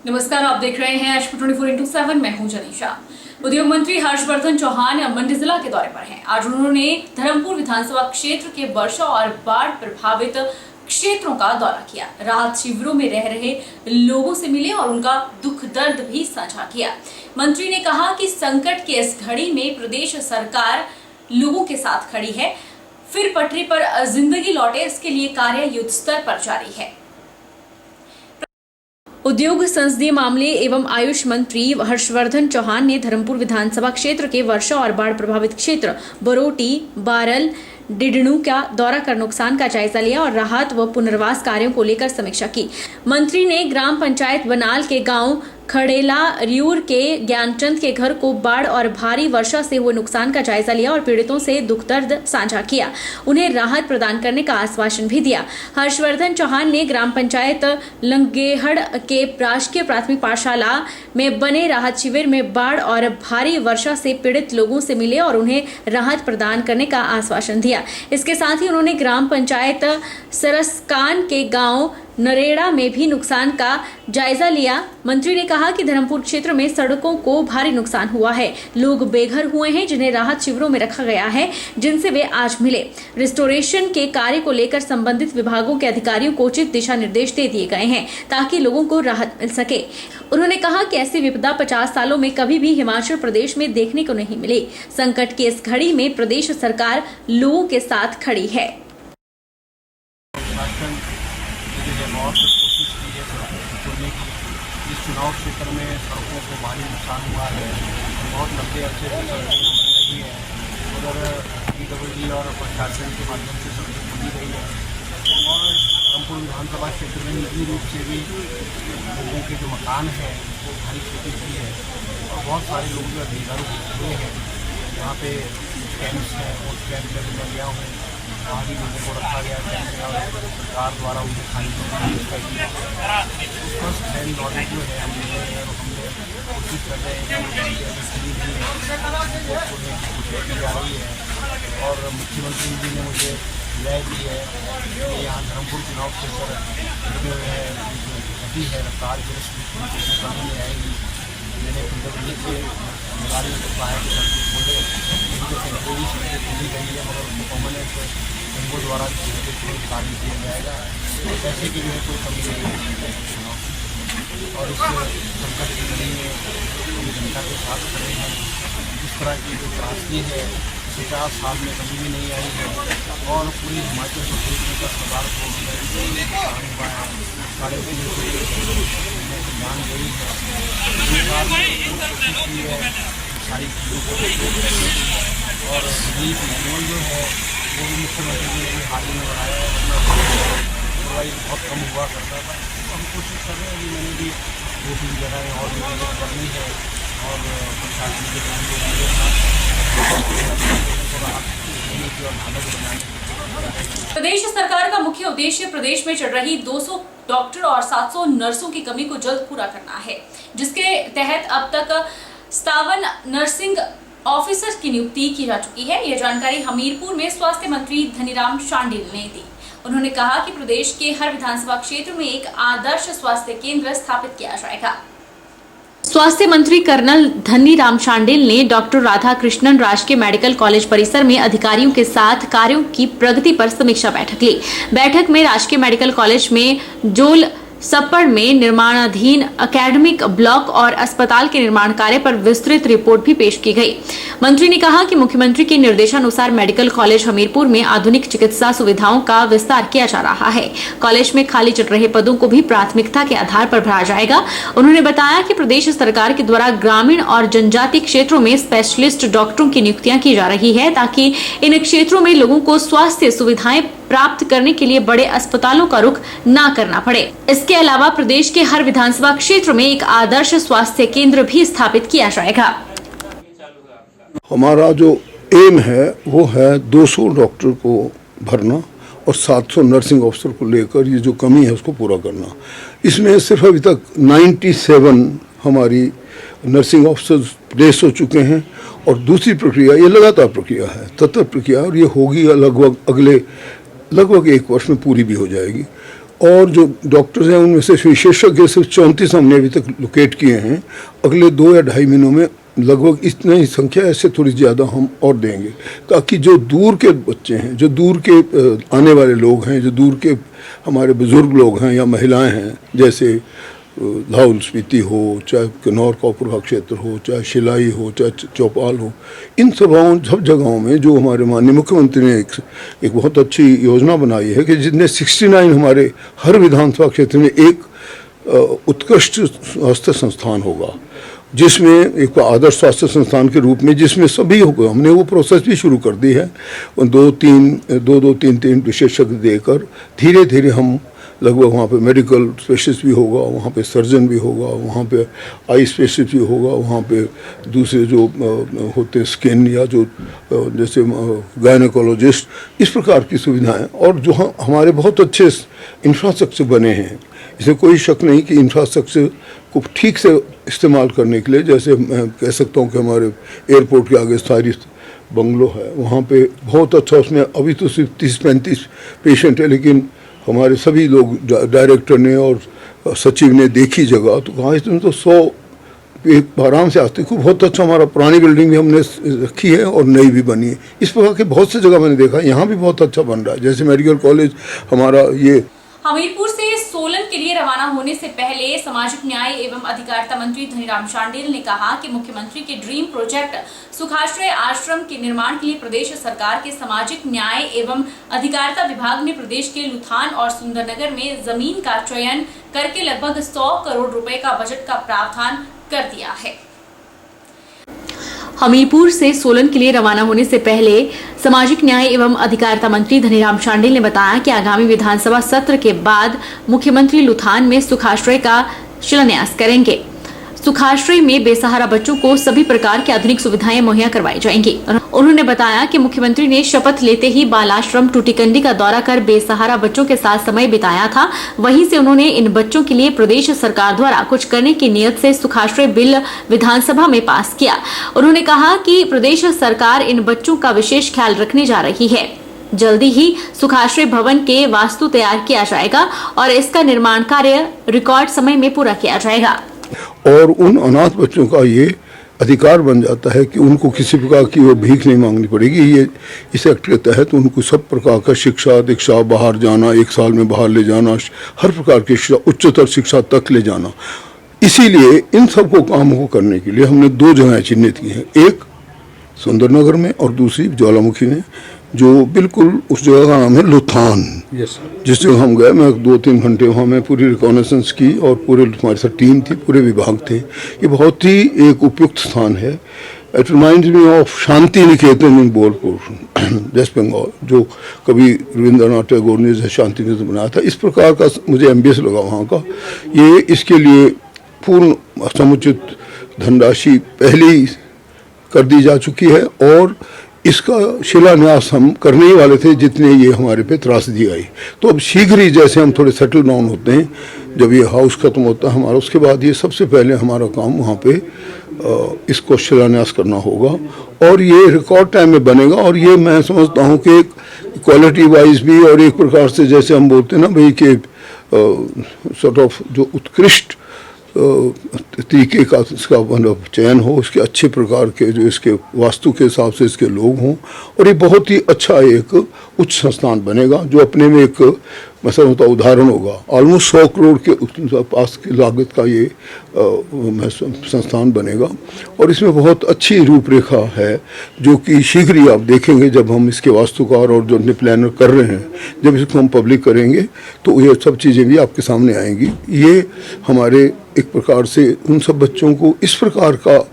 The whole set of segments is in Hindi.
नमस्कार, आप देख रहे हैं एच 24/7। मैं हूं जनीशा। उद्योग मंत्री हर्षवर्धन चौहान मंडी जिला के दौरे पर हैं। आज उन्होंने धर्मपुर विधानसभा क्षेत्र के वर्षा और बाढ़ प्रभावित क्षेत्रों का दौरा किया। राहत शिविरों में रह रहे लोगों से मिले और उनका दुख दर्द भी साझा किया। मंत्री ने कहा कि संकट की इस घड़ी में प्रदेश सरकार लोगों के साथ खड़ी है। फिर पटरी पर जिंदगी लौटे, इसके लिए कार्य युद्ध स्तर पर जारी है। उद्योग, संसदीय मामले एवं आयुष मंत्री हर्षवर्धन चौहान ने धर्मपुर विधानसभा क्षेत्र के वर्षा और बाढ़ प्रभावित क्षेत्र बरोटी, बारल, डिडणू का दौरा कर नुकसान का जायजा लिया और राहत व पुनर्वास कार्यों को लेकर समीक्षा की। मंत्री ने ग्राम पंचायत बनाल के गांव खड़ेला रियूर के ज्ञानचंद के घर को बाढ़ और भारी वर्षा से हुए नुकसान का जायजा लिया और पीड़ितों से दुख दर्द साझा किया। उन्हें राहत प्रदान करने का आश्वासन भी दिया। हर्षवर्धन चौहान ने ग्राम पंचायत लंगेहड़ के राजकीय प्राथमिक पाठशाला में बने राहत शिविर में बाढ़ और भारी वर्षा से पीड़ित लोगों से मिले और उन्हें राहत प्रदान करने का आश्वासन दिया। इसके साथ ही उन्होंने ग्राम पंचायत सरसकान के गाँव नरेड़ा में भी नुकसान का जायजा लिया। मंत्री ने कहा कि धर्मपुर क्षेत्र में सड़कों को भारी नुकसान हुआ है। लोग बेघर हुए हैं, जिन्हें राहत शिविरों में रखा गया है, जिनसे वे आज मिले। रिस्टोरेशन के कार्य को लेकर संबंधित विभागों के अधिकारियों को उचित दिशा निर्देश दे दिए गए हैं ताकि लोगों को राहत मिल सके। उन्होंने कहा कि ऐसी विपदा 50 सालों में कभी भी हिमाचल प्रदेश में देखने को नहीं मिली। संकट की इस घड़ी में प्रदेश सरकार लोगों के साथ खड़ी है। बहुत कोशिश की है सड़कों को खोलने की। इस चुनाव क्षेत्र में सड़कों को भारी नुकसान हुआ है। बहुत लंबे अरसे से सड़कें बन रही है। उधर PWD और प्रशासन के माध्यम से सड़कें खोली गई है और धर्मपुर विधानसभा क्षेत्र में निजी रूप से भी लोगों के जो मकान हैं वो भारी क्षति हुई है और बहुत सारे लोग जो बेघर हुए हैं। यहाँ पे कैंप्स हैं, उस कैंप में भी मैं गया हूँ। वहाँ भी लोगों को रखा गया है और सरकार द्वारा उनके खाने की व्यवस्था की। फर्स्ट हैंड नॉलेज जो है हमने कोशिश कर रहे हैं कि जा रही है और मुख्यमंत्री जी ने मुझे राय दी है कि यहाँ धर्मपुर चुनाव क्षेत्र जो है गति है रफ्तार जो सामने आएगी। मैंने PWD के अधिकारियों को कहा है कि सड़कें खोले, इनके टेम्पोरी सड़कें खोली गई है मगर परमानेंट उनको द्वारा कार्य किया जाएगा। पैसे की जो है कोई कमी नहीं है और इस संकट की घड़ी में जनता के साथ खड़े हैं। इस तरह की जो त्रासदी है 50 साल में कभी भी नहीं आई है और पूरी हिमाचल प्रदेश में 10,000 करोड़ रुपये नुकसान हुआ है। 3.5 जान गई है। सरकार ने कोशिश की है सारी चीज़ों को और रिलीफ मैनुअल जो है वो भी मुख्यमंत्री जी ने हाल ही में बनाया है। बहुत कम हुआ करता था तो हम कोशिश कर रहे हैं कि मैंने भी 2-3 जगह और विजिट करनी है और प्रशासन के प्रदेश सरकार का मुख्य उद्देश्य प्रदेश में चल रही 200 डॉक्टर और 700 नर्सों की कमी को जल्द पूरा करना है, जिसके तहत अब तक 57 नर्सिंग ऑफिसर की नियुक्ति की जा चुकी है। यह जानकारी हमीरपुर में स्वास्थ्य मंत्री धनीराम शांडिल ने दी। उन्होंने कहा कि प्रदेश के हर विधानसभा क्षेत्र में एक आदर्श स्वास्थ्य केंद्र स्थापित किया जाएगा। स्वास्थ्य मंत्री कर्नल धनीराम शांडिल ने डॉक्टर राधा कृष्णन राजकीय मेडिकल कॉलेज परिसर में अधिकारियों के साथ कार्यों की प्रगति पर समीक्षा बैठक ली। बैठक में राजकीय मेडिकल कॉलेज में जोल सप्पड़ में निर्माणाधीन एकेडमिक ब्लॉक और अस्पताल के निर्माण कार्य पर विस्तृत रिपोर्ट भी पेश की गई। मंत्री ने कहा कि मुख्यमंत्री के निर्देशानुसार मेडिकल कॉलेज हमीरपुर में आधुनिक चिकित्सा सुविधाओं का विस्तार किया जा रहा है। कॉलेज में खाली चल रहे पदों को भी प्राथमिकता के आधार पर भरा जाएगा। उन्होंने बताया कि प्रदेश सरकार के द्वारा ग्रामीण और जनजातीय क्षेत्रों में स्पेशलिस्ट डॉक्टरों की नियुक्तियां की जा रही है ताकि इन क्षेत्रों में लोगों को स्वास्थ्य सुविधाएं प्राप्त करने के लिए बड़े अस्पतालों का रुख न करना पड़े। इसके अलावा प्रदेश के हर विधानसभा क्षेत्र में एक आदर्श स्वास्थ्य केंद्र भी स्थापित किया जाएगा। हमारा जो एम है वो है 200 डॉक्टर को भरना और 700 नर्सिंग ऑफिसर को लेकर ये जो कमी है उसको पूरा करना। इसमें सिर्फ अभी तक 97 हमारी नर्सिंग ऑफिसर्स प्लेस हो चुके हैं और दूसरी प्रक्रिया ये लगातार प्रक्रिया है, तत्पर प्रक्रिया और ये होगी लगभग अगले 1 वर्ष में पूरी भी हो जाएगी। और जो डॉक्टर्स हैं उनमें से विशेषज्ञ सिर्फ 34 हमने अभी तक लोकेट किए हैं। अगले 2 या ढाई महीनों में लगभग इतनी ही संख्या, ऐसे थोड़ी ज़्यादा हम और देंगे, ताकि जो दूर के बच्चे हैं, जो दूर के आने वाले लोग हैं, जो दूर के हमारे बुज़ुर्ग लोग हैं या महिलाएं हैं, जैसे लाहौल स्पीति हो, चाहे किन्नौर कौपुरा क्षेत्र हो, चाहे शिलाई हो, चाहे चौपाल हो, इन सब जगहों में जो हमारे माननीय मुख्यमंत्री ने एक बहुत अच्छी योजना बनाई है कि जिसने 69 हमारे हर विधानसभा क्षेत्र में एक उत्कृष्ट स्वास्थ्य संस्थान होगा, जिसमें एक आदर्श स्वास्थ्य संस्थान के रूप में जिसमें सभी होगा। हमने वो प्रोसेस भी शुरू कर दी है। 2-3 विशेषज्ञ देकर धीरे धीरे हम लगभग वहाँ पे मेडिकल स्पेशलिस्ट भी होगा, वहाँ पे सर्जन भी होगा, वहाँ पे आई स्पेशलिस्ट भी होगा, वहाँ पे दूसरे जो होते स्किन या जो जैसे गायनेकोलॉजिस्ट, इस प्रकार की सुविधाएं, और जो हमारे बहुत अच्छे इंफ्रास्ट्रक्चर बने हैं। इसमें कोई शक नहीं कि इंफ्रास्ट्रक्चर को ठीक से इस्तेमाल करने के लिए, जैसे मैं कह सकता हूँ कि हमारे एयरपोर्ट के आगे सारी बंगलो है, वहाँ पे बहुत अच्छा, उसमें अभी तो सिर्फ 30-35 पेशेंट है, लेकिन हमारे सभी लोग, डायरेक्टर ने और सचिव ने देखी जगह तो कहा इसमें तो 100 एक आराम से आते। खूब बहुत अच्छा, हमारा पुरानी बिल्डिंग भी हमने रखी है और नई भी बनी है। इस प्रकार के बहुत सी जगह मैंने देखा, यहाँ भी बहुत अच्छा बन रहा है। जैसे मेडिकल कॉलेज हमारा ये हमीरपुर से सोलन के लिए रवाना होने से पहले सामाजिक न्याय एवं अधिकारिता मंत्री धनीराम शांडिल ने कहा कि मुख्यमंत्री के ड्रीम प्रोजेक्ट सुखाश्रय आश्रम के निर्माण के लिए प्रदेश सरकार के सामाजिक न्याय एवं अधिकारिता विभाग ने प्रदेश के लुथान और सुंदरनगर में जमीन का चयन करके लगभग 100 करोड़ रुपए का बजट का प्रावधान कर दिया है। हमीरपुर से सोलन के लिए रवाना होने से पहले सामाजिक न्याय एवं अधिकारिता मंत्री धनीराम शांडिल ने बताया कि आगामी विधानसभा सत्र के बाद मुख्यमंत्री लुथान में सुखाश्रय का शिलान्यास करेंगे। सुखाश्रय में बेसहारा बच्चों को सभी प्रकार की आधुनिक सुविधाएं मुहैया करवाई जाएंगी। उन्होंने बताया कि मुख्यमंत्री ने शपथ लेते ही बाल आश्रम टूटीकंडी का दौरा कर बेसहारा बच्चों के साथ समय बिताया था। वहीं से उन्होंने इन बच्चों के लिए प्रदेश सरकार द्वारा कुछ करने की नियत से सुखाश्रय बिल विधानसभा में पास किया। उन्होंने कहा कि प्रदेश सरकार इन बच्चों का विशेष ख्याल रखने जा रही है। जल्दी ही सुखाश्रय भवन के वास्तु तैयार किया जाएगा और इसका निर्माण कार्य रिकॉर्ड समय में पूरा किया जाएगा। और उन अनाथ बच्चों का ये अधिकार बन जाता है कि उनको किसी प्रकार की वो भीख नहीं मांगनी पड़ेगी। ये इस एक्ट के तहत उनको सब प्रकार का शिक्षा दीक्षा, बाहर जाना, 1 साल में बाहर ले जाना, हर प्रकार की शिक्षा, उच्चतर शिक्षा तक ले जाना। इसीलिए इन सबको कामों को करने के लिए हमने 2 जगहें चिन्हित की हैं, एक सुंदरनगर में और दूसरी ज्वालामुखी में, जो बिल्कुल उस जगह का नाम है लुथान। जिस जगह हम गए, मैं 2-3 घंटे वहाँ में पूरी रिकॉनेसेंस की और पूरे हमारे साथ टीम थी, पूरे विभाग थे। ये बहुत ही एक उपयुक्त स्थान है। It reminds me of Shantiniketan in Bolpur, West Bengal, जो कभी रविंद्रनाथ टैगोर ने शांति निकेतन बनाया था। इस प्रकार का मुझे एम्बियस लगा वहाँ का। ये इसके लिए पूर्ण समुचित धनराशि पहले ही कर दी जा चुकी है और इसका शिलान्यास हम करने ही वाले थे जितने ये हमारे पे त्रासदी आई। तो अब शीघ्र ही जैसे हम थोड़े सेटल डाउन होते हैं, जब ये हाउस खत्म होता है हमारा, उसके बाद ये सबसे पहले हमारा काम वहाँ पे इसको शिलान्यास करना होगा और ये रिकॉर्ड टाइम में बनेगा। और ये मैं समझता हूँ कि क्वालिटी वाइज भी और एक प्रकार से जैसे हम बोलते हैं ना भाई कि सॉर्ट ऑफ जो उत्कृष्ट तरीके का इसका मतलब चयन हो, उसके अच्छे प्रकार के जो इसके वास्तु के हिसाब से इसके लोग हों और ये बहुत ही अच्छा एक उच्च संस्थान बनेगा जो अपने में एक मैं समझता उदाहरण होगा। ऑलमोस्ट 100 करोड़ के पास की लागत का ये संस्थान बनेगा और इसमें बहुत अच्छी रूपरेखा है जो कि शीघ्र ही आप देखेंगे जब हम इसके वास्तुकार और जो प्लानर कर रहे हैं, जब इसको हम पब्लिक करेंगे तो ये सब चीज़ें भी आपके सामने आएंगी। ये हमारे एक प्रकार से उन सब बच्चों को इस प्रकार का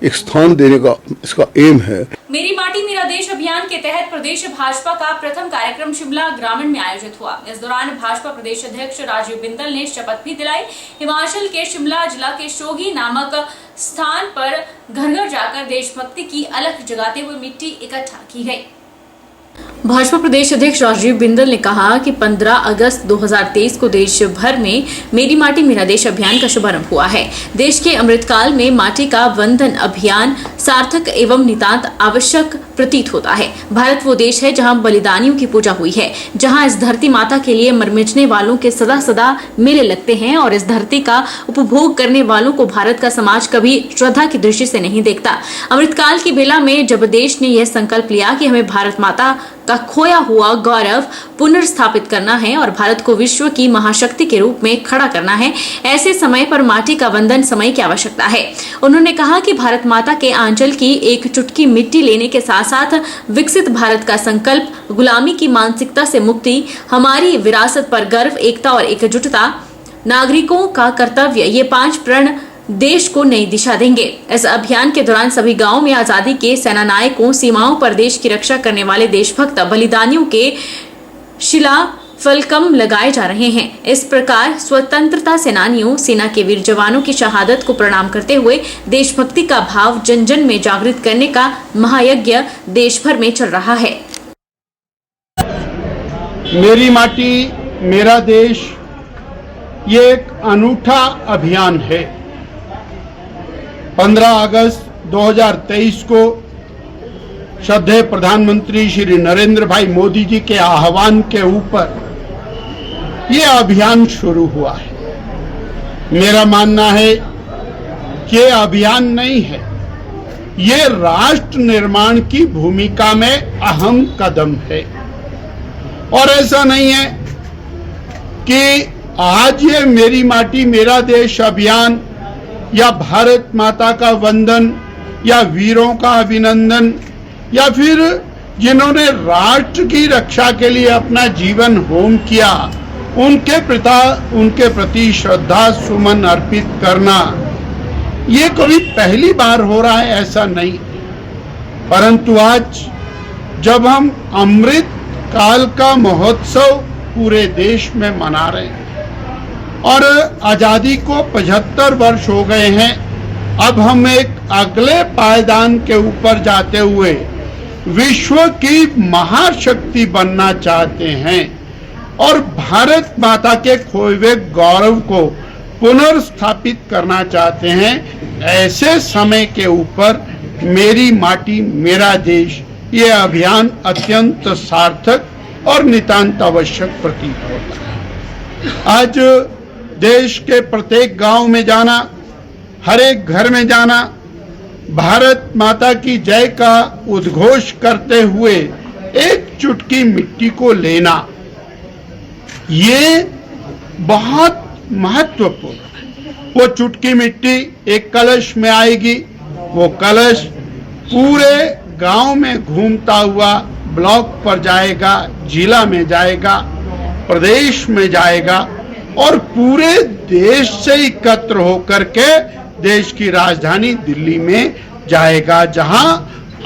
एक स्थान देने का इसका एम है। मेरी माटी मेरा देश अभियान के तहत प्रदेश भाजपा का प्रथम कार्यक्रम शिमला ग्रामीण में आयोजित हुआ। इस दौरान भाजपा प्रदेश अध्यक्ष राजीव बिंदल ने शपथ भी दिलाई। हिमाचल के शिमला जिला के शोघी नामक स्थान पर घर घर जाकर देशभक्ति की अलख जगाते हुए मिट्टी इकट्ठा की गई। भाजपा प्रदेश अध्यक्ष राजीव बिंदल ने कहा कि 15 अगस्त 2023 को देश भर में मेरी माटी मेरा देश अभियान का शुभारंभ हुआ है। देश के अमृतकाल में माटी का वंदन अभियान सार्थक एवं नितांत आवश्यक प्रतीत होता है। भारत वो देश है जहां बलिदानियों की पूजा हुई है, जहां इस धरती माता के लिए मर मिटने वालों के सदा सदा मेले लगते हैं और इस धरती का उपभोग करने वालों को भारत का समाज कभी श्रद्धा की दृष्टि से नहीं देखता। अमृतकाल की बेला में जब देश ने यह संकल्प लिया कि हमें भारत माता का खोया हुआ गौरव पुनर्स्थापित करना है और भारत को विश्व की महाशक्ति के रूप में खड़ा करना है, ऐसे समय पर माटी का वंदन समय की आवश्यकता है। उन्होंने कहा कि भारत माता के आंचल की एक चुटकी मिट्टी लेने के साथ साथ विकसित भारत का संकल्प, गुलामी की मानसिकता से मुक्ति, हमारी विरासत पर गर्व, एकता और एकजुटता, नागरिकों का कर्तव्य, ये 5 प्रण देश को नई दिशा देंगे। इस अभियान के दौरान सभी गांवों में आजादी के सेनानायकों, सीमाओं पर देश की रक्षा करने वाले देशभक्त बलिदानियों के शिला फलकम लगाए जा रहे हैं। इस प्रकार स्वतंत्रता सेनानियों, सेना के वीर जवानों की शहादत को प्रणाम करते हुए देशभक्ति का भाव जन जन में जागृत करने का महायज्ञ देश भर में चल रहा है। मेरी माटी मेरा देश ये एक अनूठा अभियान है। 15 अगस्त 2023 को श्रद्धेय प्रधानमंत्री श्री नरेंद्र भाई मोदी जी के आह्वान के ऊपर ये अभियान शुरू हुआ है। मेरा मानना है कि ये अभियान नहीं है, ये राष्ट्र निर्माण की भूमिका में अहम कदम है। और ऐसा नहीं है कि आज ये मेरी माटी मेरा देश अभियान या भारत माता का वंदन या वीरों का अभिनंदन या फिर जिन्होंने राष्ट्र की रक्षा के लिए अपना जीवन होम किया उनके प्रति श्रद्धा सुमन अर्पित करना, ये कभी पहली बार हो रहा है ऐसा नहीं। परंतु आज जब हम अमृत काल का महोत्सव पूरे देश में मना रहे हैं और आजादी को 75 वर्ष हो गए हैं, अब हम एक अगले पायदान के ऊपर जाते हुए विश्व की महाशक्ति बनना चाहते हैं और भारत माता के खोए हुए गौरव को पुनर्स्थापित करना चाहते हैं। ऐसे समय के ऊपर मेरी माटी मेरा देश ये अभियान अत्यंत सार्थक और नितांत आवश्यक प्रतीत होता है। आज देश के प्रत्येक गांव में जाना, हर एक घर में जाना, भारत माता की जय का उद्घोष करते हुए एक चुटकी मिट्टी को लेना, ये बहुत महत्वपूर्ण है। वो चुटकी मिट्टी एक कलश में आएगी, वो कलश पूरे गांव में घूमता हुआ ब्लॉक पर जाएगा, जिला में जाएगा, प्रदेश में जाएगा और पूरे देश से एकत्र होकर के देश की राजधानी दिल्ली में जाएगा, जहां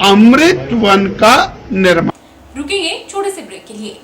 अमृत वन का निर्माण। रुकेंगे छोटे से ब्रेक के लिए।